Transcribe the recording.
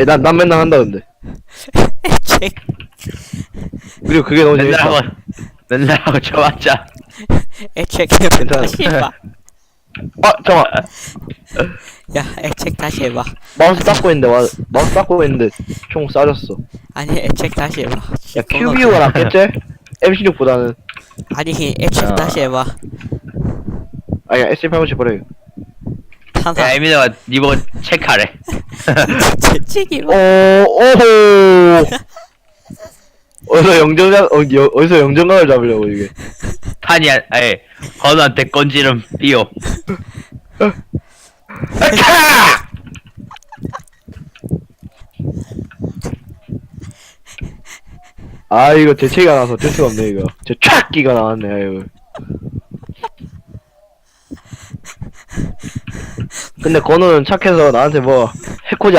난 맨날 한다 근데. 애책. 그리고 그게 너무 맨날 재밌다. 하고 맨날 하고 쳐봤자. 애책 괜찮아. 다시 해봐. 잠깐만. 야 애책 다시 해봐. 마우스 닦고 있는데 마우스 닦고 있는데 총 쏴졌어. 아니 애책 다시 해봐. 야 큐비오가 낫겠지? M16보다는. 아니 애책 다시 해봐. 아니 S850 버려. 하나. 야 에미네가 니보고 체크하래. 채찍이 뭐. 오호. 어디서 영정각을 잡으려고 이게. 탄이 아예 건우한테 건지름 삐오. 아 이거 재채기가 나서 어쩔 수가 없네 이거. 제 촥기가 나왔네 아이고. 근데 건우는 착해서 나한테 뭐 해코지